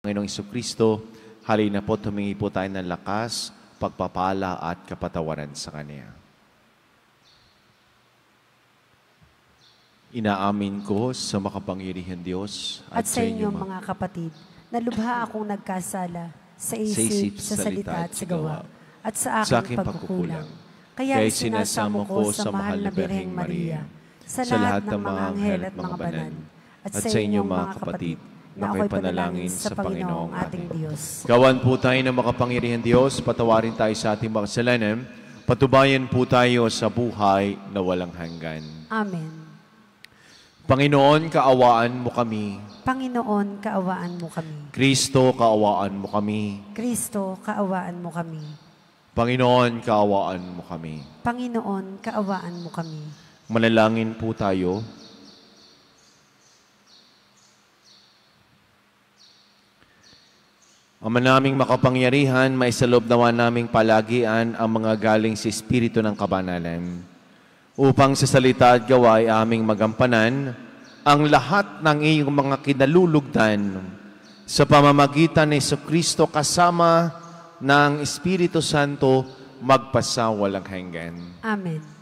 Panginoong Jesucristo, halina po, tumingi po tayo ng lakas, pagpapala at kapatawaran sa Kanya. Inaamin ko sa makapangyarihan Diyos at sa inyo mga kapatid, na lubha akong nagkasala sa isip, sa salita at sa gawa, at sa aking pagkukulang. Kaya isinasamo ko sa mahal na Birheng Maria, sa lahat ng mga anghel at mga banal, at sa inyo mga kapatid, na ako'y panalangin sa Panginoong ating Diyos. Gawan po tayo ng makapangyarihan Diyos, patawarin tayo sa ating mga kasalanan, patubayan po tayo sa buhay na walang hanggan. Amen. Panginoon, kaawaan mo kami. Panginoon, kaawaan mo kami. Kristo, kaawaan mo kami. Kristo, kaawaan mo kami. Panginoon, kaawaan mo kami. Panginoon, kaawaan mo kami. Manalangin po tayo. Ama naming makapangyarihan, maisalob nawa naming palagian ang mga galing sa Espiritu ng Kabanalan, upang sa salita at gawa ay aming magampanan ang lahat ng iyong mga kinalulugdan sa pamamagitan ni Jesucristo kasama ng Espiritu Santo magpasawalang hanggan. Amen.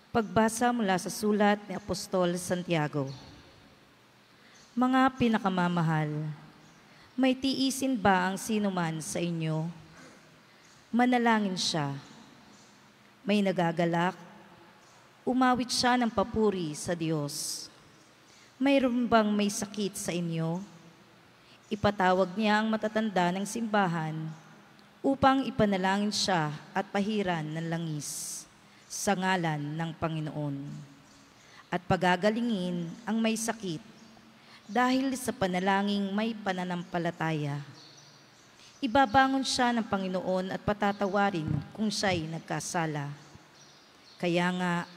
Pagbasa mula sa sulat ni Apostol Santiago. Mga pinakamamahal, may tiisin ba ang sinuman sa inyo? Manalangin siya. May nagagalak, umawit siya ng papuri sa Diyos. Mayroon bang may sakit sa inyo? Ipatawag niya ang matatanda ng simbahan upang ipanalangin siya at pahiran ng langis sa ngalan ng Panginoon. At pagagalingin ang may sakit dahil sa panalangin may pananampalataya. Ibabangon siya ng Panginoon at patatawarin kung siya'y nagkasala. Kaya nga,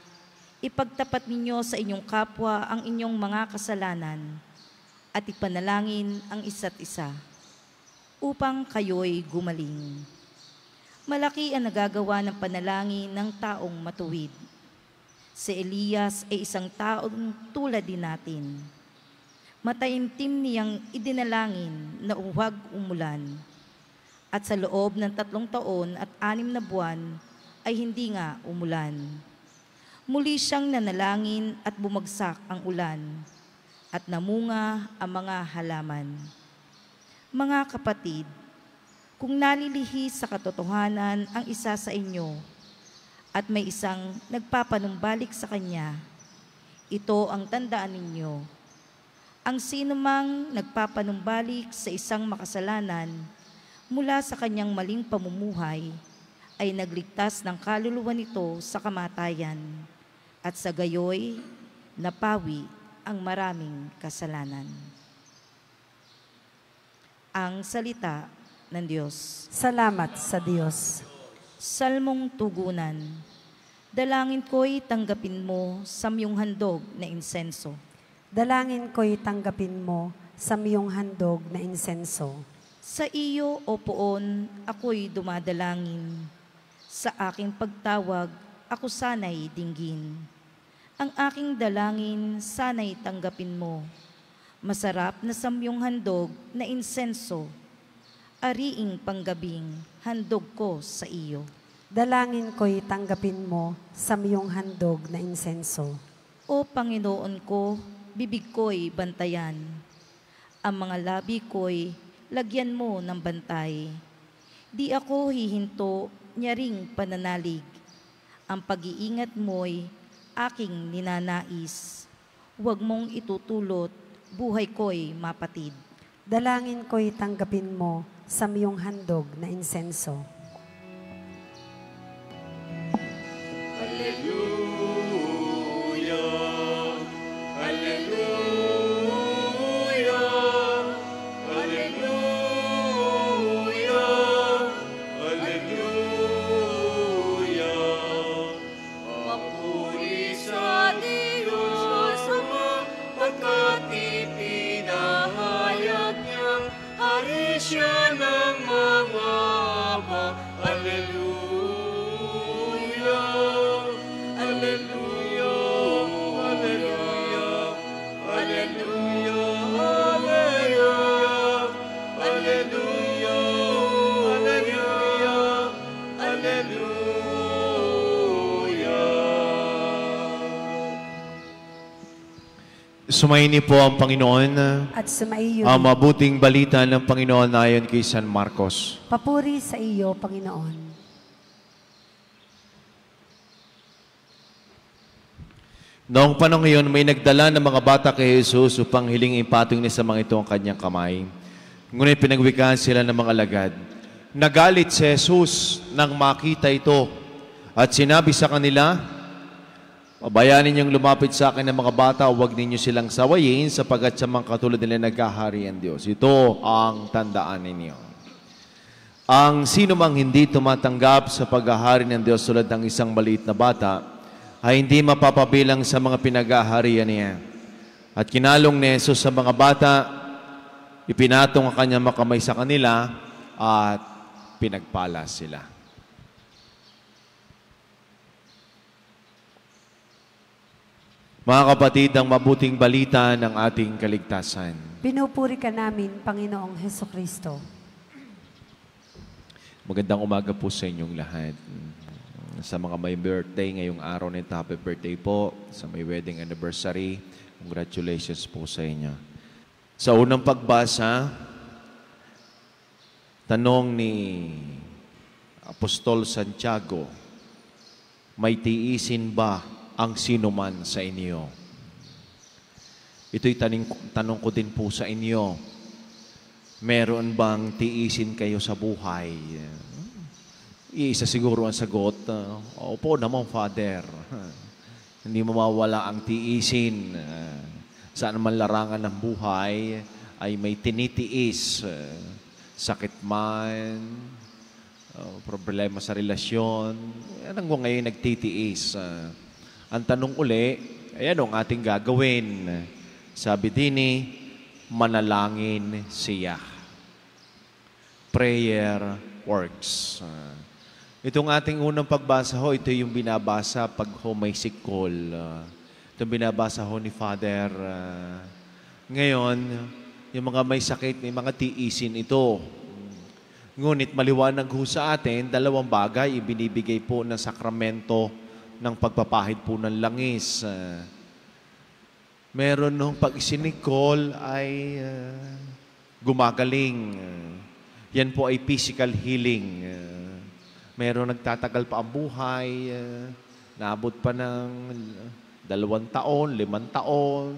ipagtapat ninyo sa inyong kapwa ang inyong mga kasalanan at ipanalangin ang isa't isa upang kayo'y gumaling. Malaki ang nagagawa ng panalangin ng taong matuwid. Si Elias ay isang taong tulad din natin. Mataimtim niyang idinalangin na huwag umulan. At sa loob ng 3 taon at 6 na buwan ay hindi nga umulan. Muli siyang nanalangin at bumagsak ang ulan at namunga ang mga halaman. Mga kapatid, kung nalilihi sa katotohanan ang isa sa inyo at may isang nagpapanumbalik sa kanya, ito ang tandaan ninyo. Ang sinumang nagpapanumbalik sa isang makasalanan mula sa kanyang maling pamumuhay ay nagligtas ng kaluluwa nito sa kamatayan at sa gayoy napawi ang maraming kasalanan. Ang salita ng Diyos. Salamat sa Diyos. Salmong tugunan. Dalangin ko'y tanggapin mo sa miyong handog na insenso. Dalangin ko'y tanggapin mo sa miyong handog na insenso. Sa iyo, O Poon, ako'y dumadalangin. Sa aking pagtawag, ako sana'y dinggin. Ang aking dalangin, sana'y tanggapin mo. Masarap na samyong handog na insenso. Ariing panggabing, handog ko sa iyo. Dalangin ko'y tanggapin mo sa miyong handog na insenso. O Panginoon ko, bibig ko'y bantayan. Ang mga labi ko'y lagyan mo ng bantay. Di ako hihinto, nyaring pananalig. Ang pag-iingat mo'y aking ninanais. Huwag mong itutulot, buhay ko'y mapatid. Dalangin ko'y tanggapin mo sa miyong handog na insenso. Hallelujah, Hallelujah, Hallelujah, Hallelujah. Papuri sa Diyos Ama, pagkat ipinahayag niyang hari siya ng mga ama. Hallelujah, Sumaini po ang Panginoon. At sumaiyo. Ang mabuting balita ng Panginoon ayon kay San Marcos. Papuri sa iyo, Panginoon. Noong panahon ngayon, may nagdala ng mga bata kay Jesus upang hilingin patong ni sa mga ito ang kanyang kamay. Ngunit pinagwikaan sila ng mga alagad. Nagalit si Jesus nang makita ito at sinabi sa kanila, pabayaan ninyong lumapit sa akin ng mga bata, huwag ninyo silang sawayin sapagkat sa mga katulad nila naghahari ang Diyos. Ito ang tandaan ninyo. Ang sino mang hindi tumatanggap sa paghahari ng Diyos tulad ng isang maliit na bata, ay hindi mapapabilang sa mga pinaghaharian niya. At kinalong ni Jesus sa mga bata, ipinatong ang kanyang makamay sa kanila at pinagpala sila. Mga kapatid, ang mabuting balita ng ating kaligtasan. Pinupuri ka namin, Panginoong Hesukristo. Magandang umaga po sa inyong lahat. Sa mga may birthday ngayong araw nito, happy birthday po. Sa may wedding anniversary, congratulations po sa inyo. Sa unang pagbasa, tanong ni Apostol Santiago, may tiisin ba ang sinuman sa inyo? Ito'y tanong ko din po sa inyo. Meron bang tiisin kayo sa buhay? Iisa siguro ang sagot, opo naman, Father. Hindi mawawala ang tiisin. Saan man larangan ng buhay ay may tinitiis. Sakit man, problema sa relasyon. Yan ang ngayon nagtitiis. Ang tanong uli, ayan ang ating gagawin. Sabi din manalangin siya. Prayer works. Itong ating unang pagbasa ho, ito yung binabasa pag ho may sikol. Itong binabasa ho ni Father. Ngayon, yung mga may sakit, may mga tiisin ito. Ngunit maliwanag ho sa atin, dalawang bagay ibinibigay po ng sakramento ng pagpapahid po ng langis. Meron nung pag isinikol ay gumagaling. Yan po ay physical healing. Meron nagtatagal pa ang buhay, naabot pa ng 2 taon, 5 taon.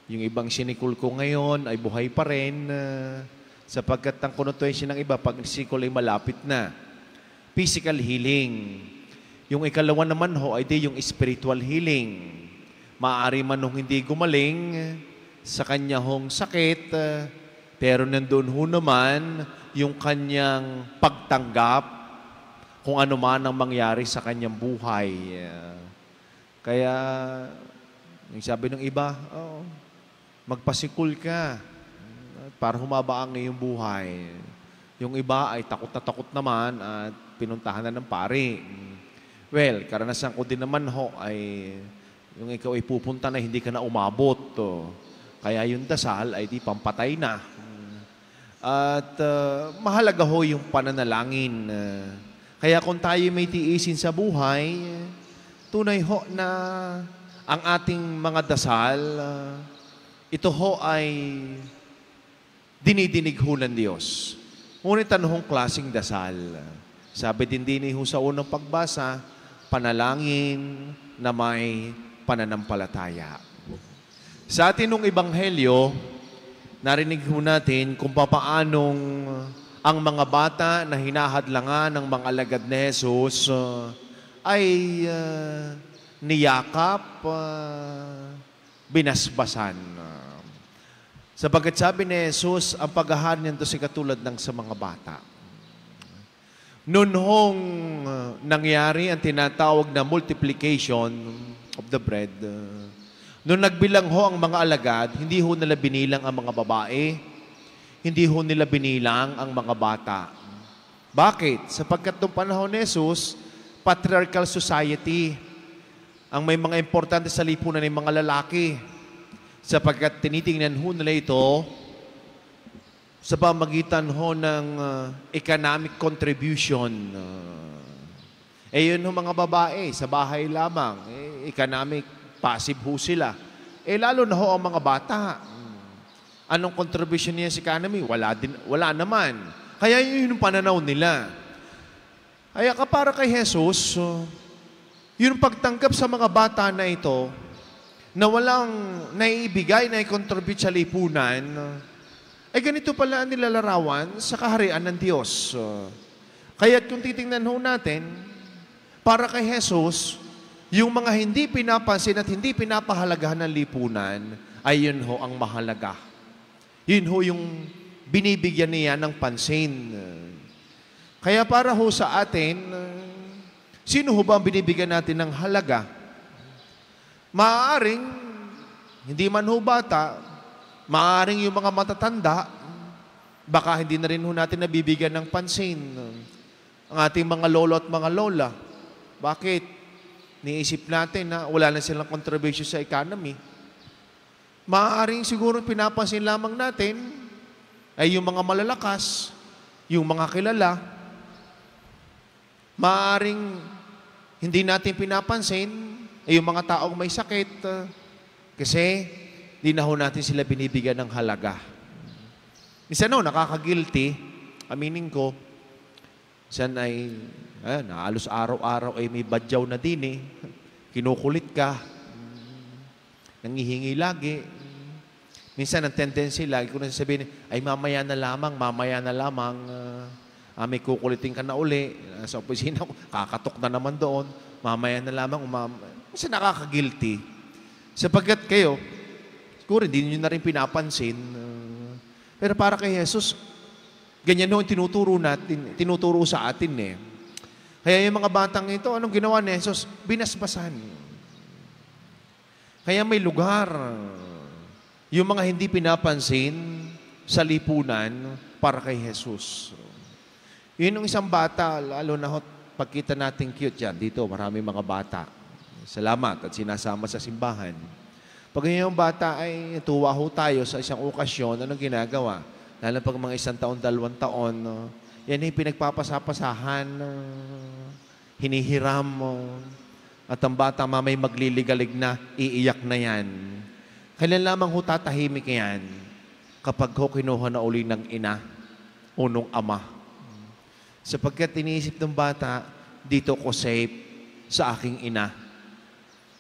Yung ibang sinikul ko ngayon ay buhay pa rin sapagkat ang connotation ng iba, pag sinikul ay malapit na. Physical healing. Yung ikalawa naman ho ay di yung spiritual healing. Maaari man nung hindi gumaling sa kanya hong sakit, pero nandun ho naman yung kanyang pagtanggap kung ano man ang mangyari sa kanyang buhay. Kaya, yung sabi ng iba, magpasikul ka para humaba ang iyong buhay. Yung iba ay takot na takot naman at pinuntahan na ng pari. Well, karanasan ko din naman ho ay yung ikaw ay pupunta na hindi ka na umabot. Kaya yung dasal ay di pampatay na. At mahalaga ho yung pananalangin. Kaya kung tayo may tiisin sa buhay, tunay ho na ang ating mga dasal, ito ho ay dinidinig ho ng Diyos. Ngunit anong klaseng dasal? Sabi din ho sa unang pagbasa, panalangin na may pananampalataya. Sa atin nung ebanghelyo, narinig ho natin kung papaanong ang mga bata na hinahadlangan ng mga alagad ni Jesus ay niyakap, binasbasan. Sapagkat sabi ni Jesus, ang paghahari nito si katulad ng sa mga bata. Noon hong nangyari ang tinatawag na multiplication of the bread, noon nagbilang ho ang mga alagad, hindi ho nila binilang ang mga babae, hindi ho nila binilang ang mga bata. Bakit? Sapagkat noong panahon ni Jesus, patriarchal society, ang may mga importante sa lipunan ng mga lalaki. Sapagkat tinitingnan ho nila ito sa pamagitan ho ng economic contribution. Yun ho mga babae, sa bahay lamang. Economic, passive ho sila. lalo na ho ang mga bata. Anong contribution niya sa economy? Wala naman. Kaya yun yung pananaw nila. Kaya para kay Jesus, yung pagtanggap sa mga bata na ito, na walang naiibigay, nai-contribute sa lipunan, ay ganito pala ang nilalarawan sa kaharian ng Diyos. Kaya kung titingnan ho natin, para kay Jesus, yung mga hindi pinapansin at hindi pinapahalagahan ng lipunan, ay yun ho ang mahalaga. Yun ho yung binibigyan niya ng pansin. Kaya para ho sa atin, sino ho ba ang binibigyan natin ng halaga? Maaaring, hindi man ho bata, maaaring yung mga matatanda, baka hindi na rin ho natin nabibigyan ng pansin. Ang ating mga lolo at mga lola, bakit? Niisip natin na wala na silang contribution sa economy. Maaaring siguro pinapansin lamang natin ay yung mga malalakas, yung mga kilala. Maaaring hindi natin pinapansin ay yung mga taong may sakit kasi di na ho natin sila binibigyan ng halaga. Minsan nakaka-guilty, aminin ko, minsan ay halos araw-araw ay may badyaw na din kinukulit ka, nangihingi lagi. Minsan ang tendency lagi ko na sasabihin, ay mamaya na lamang, may kukulitin ka na uli, sa opisina ko, kakatok na naman doon, mamaya na lamang, minsan nakaka-guilty. Sapagkat kayo, siguro hindi nyo na rin pinapansin, pero para kay Jesus, ganyan noon tinuturo sa atin Kaya yung mga batang ito, anong ginawa ni Jesus? Binasbasan. Kaya may lugar, yung mga hindi pinapansin sa lipunan para kay Jesus. Yun yung isang bata, lalo na pagkita natin cute yan. Dito, marami mga bata. Salamat at sinasama sa simbahan. Pag yung bata ay tuwa ho tayo sa isang okasyon, anong ginagawa? Lalo pag mga 1 taon, 2 taon, yan yung pinagpapasapasahan, hinihiram mo. At ang bata mamay magliligalig na, iiyak na yan. Kailan lamang ho tatahimik yan kapag ho kinuha na uli ng ina o nung ama. Sapagkat iniisip ng bata, dito ako safe sa aking ina.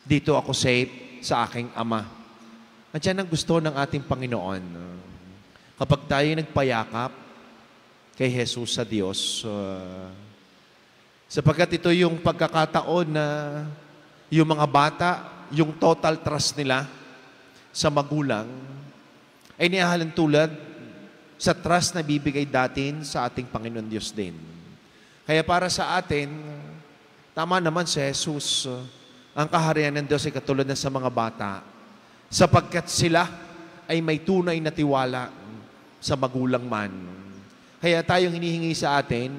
Dito ako safe sa aking ama. At yan ang gusto ng ating Panginoon. Kapag tayo nagpayakap kay Jesus sa Diyos, sapagkat ito yung pagkakataon na yung mga bata, yung total trust nila sa magulang, ay nihahalin tulad sa trust na bibigay datin sa ating Panginoon Diyos din. Kaya para sa atin, tama naman si Jesus, ang kaharian ng Diyos ay katulad na sa mga bata, sapagkat sila ay may tunay na tiwala sa magulang man. Kaya tayong hinihingi sa atin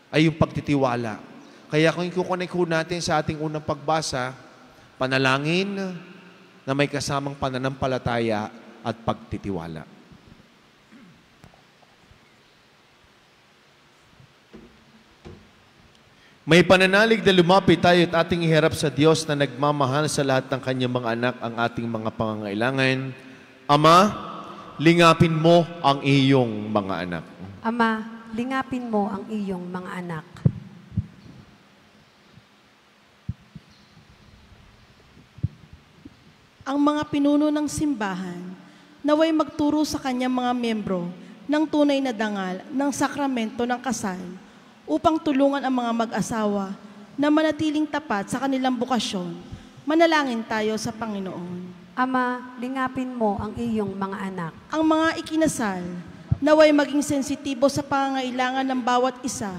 ay yung pagtitiwala. Kaya kung ikukonek natin sa ating unang pagbasa, panalangin na may kasamang pananampalataya at pagtitiwala. May pananalig na lumapit tayo at ating iharap sa Diyos na nagmamahal sa lahat ng kanyang mga anak ang ating mga pangangailangan. Ama, lingapin mo ang iyong mga anak. Ama, lingapin mo ang iyong mga anak. Ang mga pinuno ng simbahan, naway magturo sa kanyang mga membro ng tunay na dangal ng sakramento ng kasal upang tulungan ang mga mag-asawa na manatiling tapat sa kanilang bukasyon. Manalangin tayo sa Panginoon. Ama, lingapin mo ang iyong mga anak. Ang mga ikinasal, naway maging sensitibo sa pangangailangan ng bawat isa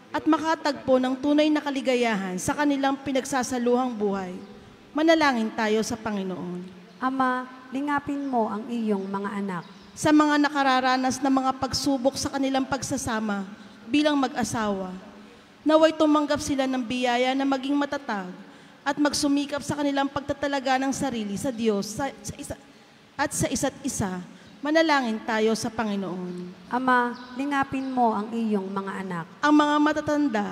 at makatagpo ng tunay na kaligayahan sa kanilang pinagsasaluhang buhay. Manalangin tayo sa Panginoon. Ama, lingapin mo ang iyong mga anak. Sa mga nakararanas na mga pagsubok sa kanilang pagsasama bilang mag-asawa, naway tumanggap sila ng biyaya na maging matatag at magsumikap sa kanilang pagtatalaga ng sarili sa Diyos at sa isa't isa. Manalangin tayo sa Panginoon. Ama, lingapin mo ang iyong mga anak. Ang mga matatanda,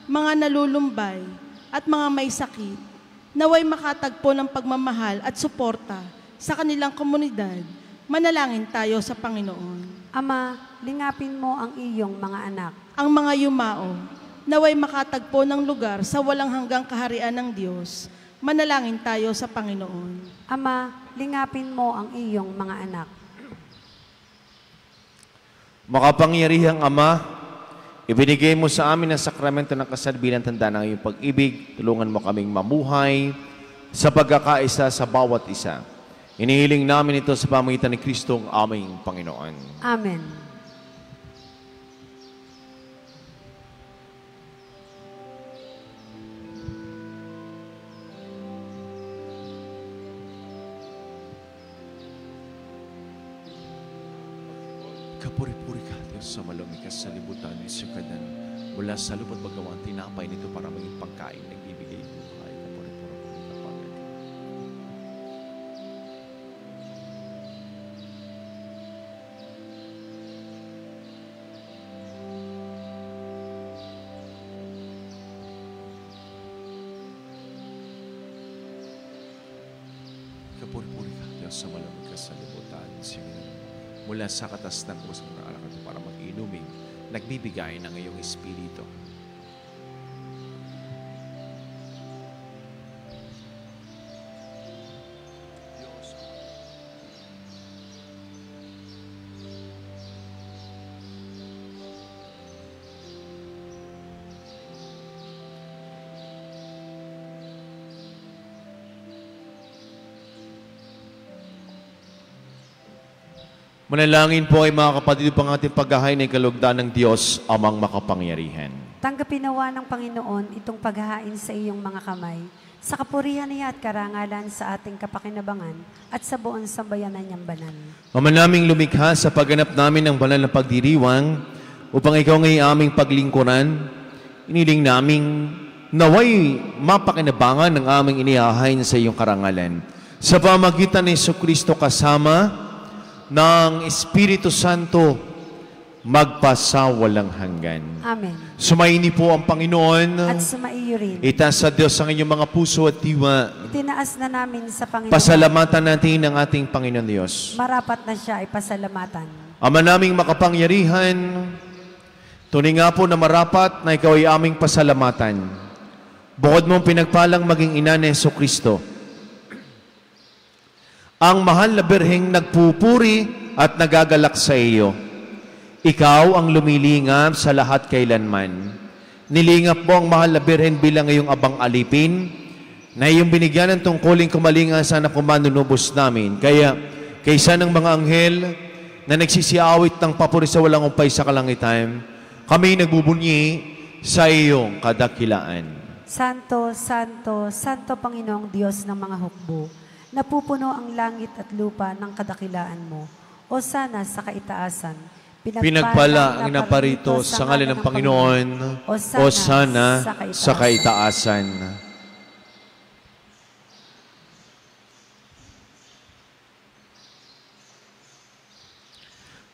mga nalulumbay, at mga may sakit, naway makatagpo ng pagmamahal at suporta sa kanilang komunidad. Manalangin tayo sa Panginoon. Ama, lingapin mo ang iyong mga anak. Ang mga yumao, naway makatagpo ng lugar sa walang hanggang kaharian ng Diyos. Manalangin tayo sa Panginoon. Ama, lingapin mo ang iyong mga anak. Makapangyarihang Ama, ibinigay mo sa amin ang sakramento ng kasal bilang tanda ng iyong pag-ibig. Tulungan mo kaming mamuhay sa pagkakaisa sa bawat isa. Inihiling namin ito sa pamagitan ni Kristong aming Panginoon. Amen. Kapuri-puri ka, Diyos, sa malumig ka sa libutan ni Sukadan. Mula sa lupot magawang tinapay nito para maging pagkain ng ibigay buhay. Kapuri-puri ka, Panginoon. Kapuri-puri ka, Diyos, sa malumig ka sa libutan ni Sukadan. Mula sa katas ng kusang na alakad para mag-inuming, nagbibigay ng iyong Espiritu. Manalangin po ay mga kapatid upang ating paghahay ng kalugdan ng Diyos, Amang makapangyarihan. Tanggapin nawa ng Panginoon itong paghahain sa iyong mga kamay, sa kapurihan niya at karangalan sa ating kapakinabangan at sa buong sambayanan niyang banal. Ama naming lumikha sa pagganap namin ng banal na pagdiriwang, upang ikaw ngay aming paglingkuran, iniling naming naway mapakinabangan ng aming inihahain sa iyong karangalan. Sa pamagitan ni Jesucristo kasama ng Espiritu Santo, magpasawalang hanggan. Amen. Sumaini po ang Panginoon. At sumaiyo rin. Itaas sa Diyos ang inyong mga puso at diwa. Itinaas na namin sa Panginoon. Pasalamatan natin ang ating Panginoon Diyos. Marapat na siya ay pasalamatan. Ama naming makapangyarihan, tunay nga po na marapat na ikaw ay aming pasalamatan. Bukod mong pinagpalang maging ina ni Jesucristo, ang mahal na birheng nagpupuri at nagagalak sa iyo. Ikaw ang lumilingap sa lahat kailanman. Nilingap mo ang mahal na birhen bilang ngayong abang alipin, na iyong binigyan ng tungkuling kumalinga sana kumanunubos namin. Kaya, kaysa ng mga anghel na nagsisiawit ng papuri sa walang umpay sa kalangitan, kami nagbubunyi sa iyong kadakilaan. Santo, Santo, Santo Panginoong Diyos ng mga hukbo, napupuno ang langit at lupa ng kadakilaan mo. O sana sa kaitaasan, pinagpala ang naparito sa ngalan ng Panginoon, o sana sa kaitaasan.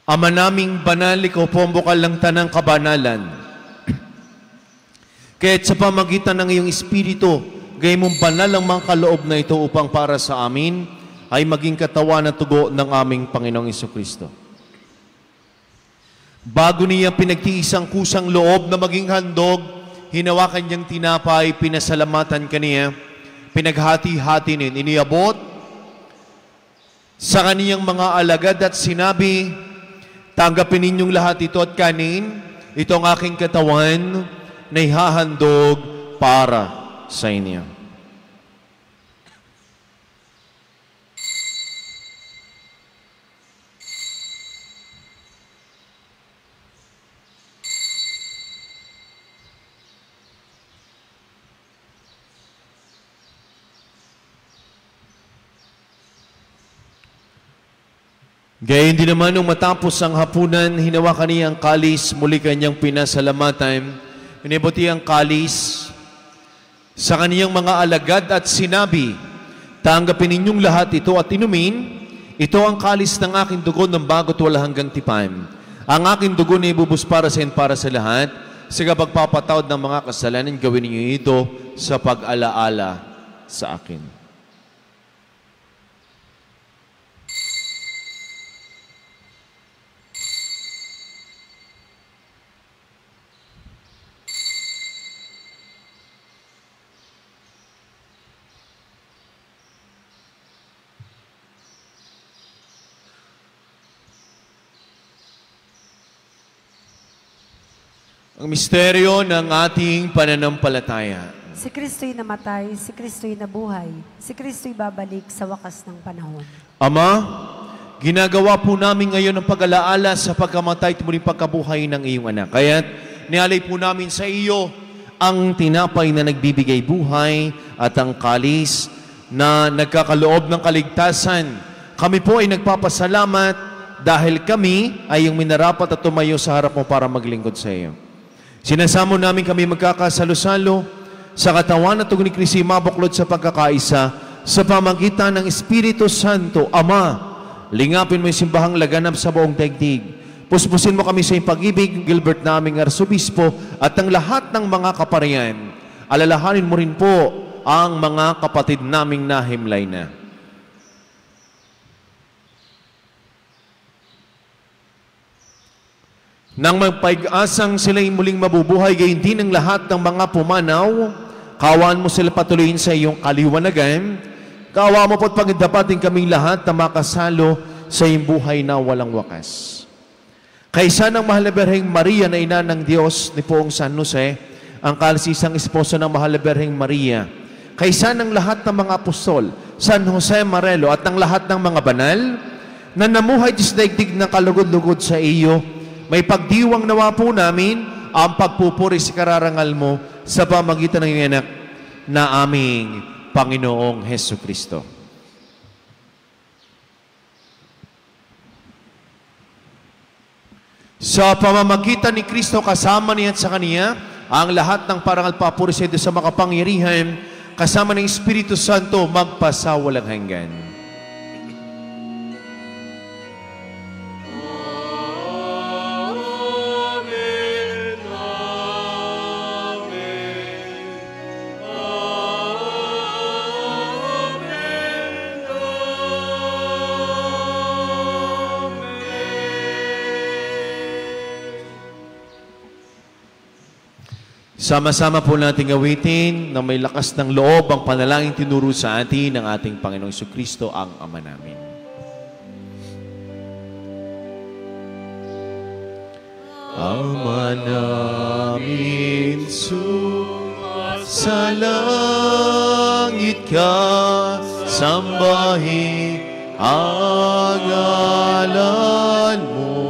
Ama naming banal, ikaw po ang bukal ng tanang kabanalan. Kaya't sa pamagitan ng iyong Espiritu, gayong mong banal ang mga kaloob na ito upang para sa amin ay maging katawan at tugo ng aming Panginoong Jesucristo. Bago niya pinagtiis ang kusang loob na maging handog, hinawakan niyang tinapay, pinasalamatan kaniya, pinaghati-hati nin, iniabot sa kaniyang mga alagad at sinabi, tanggapin ninyong lahat ito at kanin, ito ang aking katawan na ihahandog para sa inyo. Gayon din naman nung matapos ang hapunan, hinawakan niya ang kalis, muli kanyang pinasalamatan. Inibuti ang kalis sa kaniyang mga alagad at sinabi, tanggapin ninyong lahat ito at inumin, ito ang kalis ng aking dugo ng bago't wala hanggang tipan. Ang aking dugo na ibubus para sa lahat, sa pagpapatawad ng mga kasalanan, gawin ninyo ito sa pag-alaala sa akin. Ang misteryo ng ating pananampalataya. Si Kristo'y namatay, si Kristo'y nabuhay, si Kristo'y babalik sa wakas ng panahon. Ama, ginagawa po namin ngayon ang pag-alaala sa pagkamatay at muling pagkabuhay ng iyong anak. Kaya't nialay po namin sa iyo ang tinapay na nagbibigay buhay at ang kalis na nagkakaloob ng kaligtasan. Kami po ay nagpapasalamat dahil kami ay yung minarapat at tumayo sa harap mo para maglingkod sa iyo. Sinasamo namin kami magkakasalo-salo sa katawan at tugon ni Kristo mabuklod sa pagkakaisa sa pamagitan ng Espiritu Santo. Ama, lingapin mo yung simbahang laganap sa buong daigdig. Puspusin mo kami sa iyong pag-ibig, Gilbert naming Arsobispo at ang lahat ng mga kaparian. Alalahanin mo rin po ang mga kapatid naming nahimlay na. Nang magpag-asang sila'y muling mabubuhay, gayon din ang lahat ng mga pumanaw, kawaan mo sila patuloyin sa iyong kaliwanagan. Kawa mo po't pagdapatin kaming lahat na makasalo sa iyong buhay na walang wakas. Kaysa ng mahal na Birheng Maria na ina ng Diyos ni Poong San Jose, ang kalasisang esposo ng mahal na Birheng Maria, kaysa ng lahat ng mga apostol, San Jose Marelo at ng lahat ng mga banal, na namuhay Diyos daigdig na kalugod-lugod sa iyo, may pagdiwang nawa po namin ang pagpupuri sa kararangal mo sa pamagitan ng iyong anak na aming Panginoong Heso Kristo. Sa pamamagitan ni Kristo kasama niya at sa Kaniya, ang lahat ng parangal papuri sa Diyos sa makapangyarihan, kasama ng Espiritu Santo magpasawalang hanggan. Sama-sama po nating awitin na may lakas ng loob ang panalangin tinuro sa atin ng ating Panginoong Jesucristo, ang Ama namin. Ama namin, sumasalangit ka, sambahin ang ngalan mo.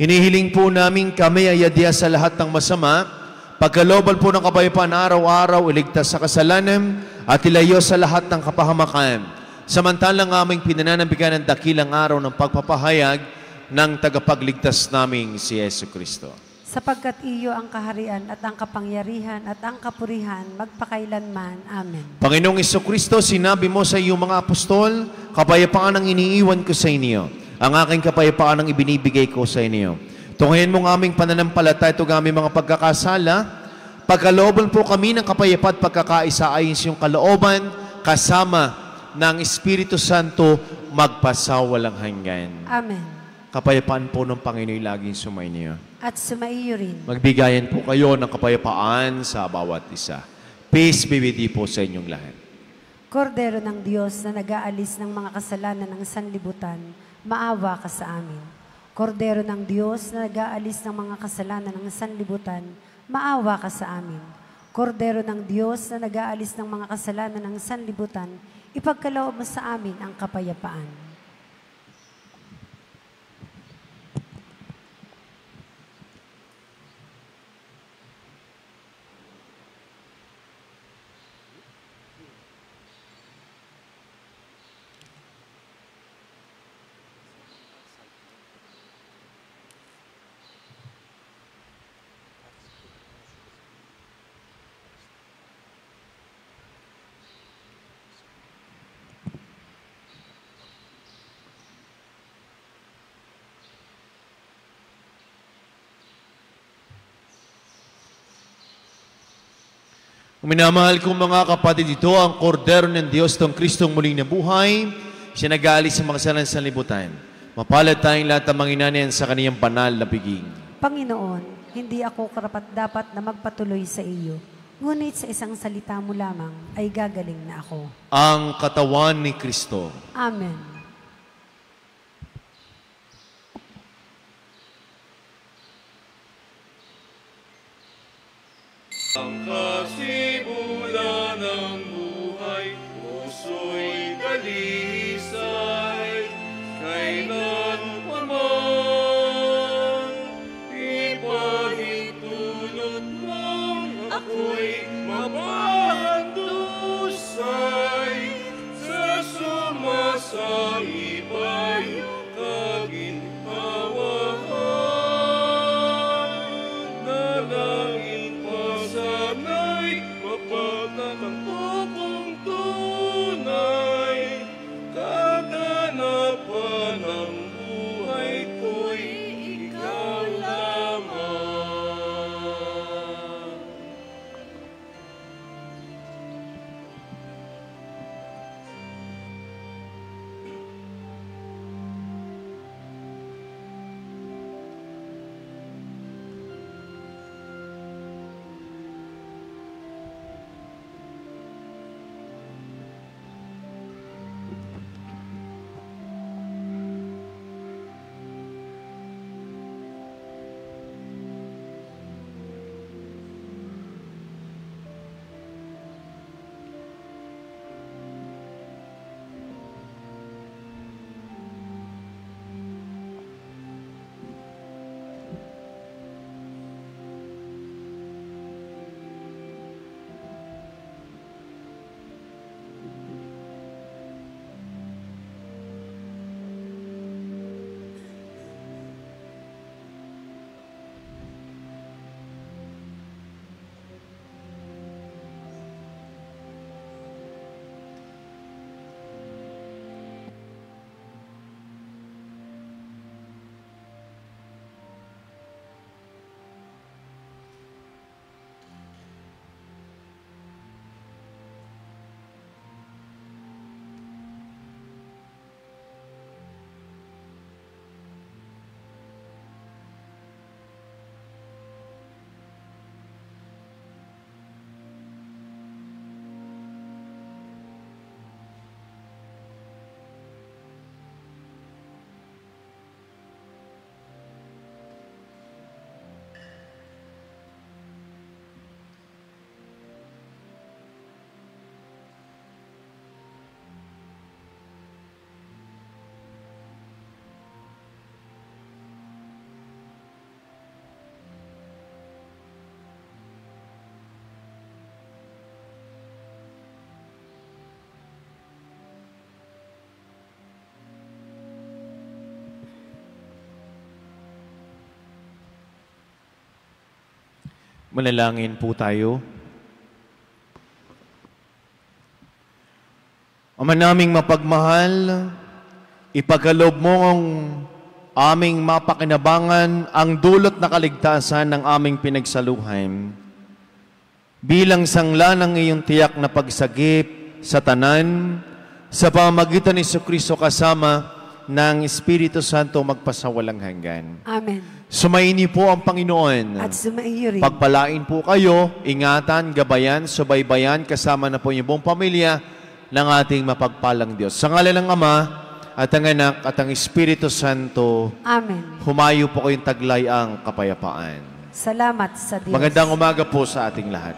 Hinihiling po namin kami ay adya sa lahat ng masama, pagkalooban po ng kapayapaan araw-araw, iligtas sa kasalanan at ilayo sa lahat ng kapahamakan. Samantalang aming pinananambigan ng dakilang araw ng pagpapahayag ng tagapagligtas naming si Yesu Kristo. Sapagkat iyo ang kaharian at ang kapangyarihan at ang kapurihan magpakailanman. Amen. Panginoong Jesucristo, sinabi mo sa iyong mga apostol, kapayapaan ang iniiwan ko sa inyo. Ang aking kapayapaan ang ibinibigay ko sa inyo. Tunghayan mo ang aming pananampalataya ito ng aming mga pagkakasala. Pagkalooban po kami ng kapayapaan at pagkakaisa ayon sa iyong kalooban, kasama ng Espiritu Santo magpasawalang hanggan. Amen. Kapayapaan po ng Panginoon laging sumainyo. At sumaiyo rin. Magbigayan po kayo ng kapayapaan sa bawat isa. Peace be with you po sa inyong lahat. Kordero ng Diyos na nag-aalis ng mga kasalanan ng sanlibutan, maawa ka sa amin. Kordero ng Diyos na nag-aalis ng mga kasalanan ng sanlibutan, maawa ka sa amin. Kordero ng Diyos na nag-aalis ng mga kasalanan ng sanlibutan, ipagkaloob mo sa amin ang kapayapaan. Minamahal kong mga kapatid, ito ang Kordero ng Diyos, itong Kristong muling nabuhay. Siya nag-aalis sa mga kasalanan sa libutan. Mapalad tayong lahat ng manginanian sa kaniyang banal na piging. Panginoon, hindi ako karapat-dapat na magpatuloy sa iyo. Ngunit sa isang salita mo lamang ay gagaling na ako. Ang katawan ni Kristo. Amen. Ang kasibulan ng buhay, puso'y dalisay, kailan pa man ipahintulot mo, ako'y mapahandusay sa sumasaibay kaginhawahan. Nalangin sana'y mapagkakanto kong tunay, kaganapan ng buhay ko'y ikaw lamang. Manalangin po tayo. Ama naming mapagmahal, ipagkaloob mo ang aming mapakinabangan ang dulot na kaligtasan ng aming pinagsaluhan. Bilang sangla ng iyong tiyak na pagsagip sa tanan, sa pamamagitan ni Jesucristo kasama ng Espiritu Santo magpasawalang hanggan. Amen. Sumaini po ang Panginoon. At sumaiyo rin. Pagpalain po kayo, ingatan, gabayan, subaybayan, kasama na po yung buong pamilya, ng ating mapagpalang Diyos. Sa ngalan ng Ama, at ang Anak, at ang Espiritu Santo, Amen. humayo po kayong taglay ang kapayapaan. Salamat sa Diyos. Magandang umaga po sa ating lahat.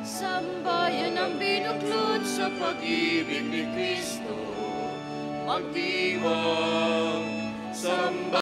Sambayan ang binuklod sa pag-ibig ni Kristo, magdiwang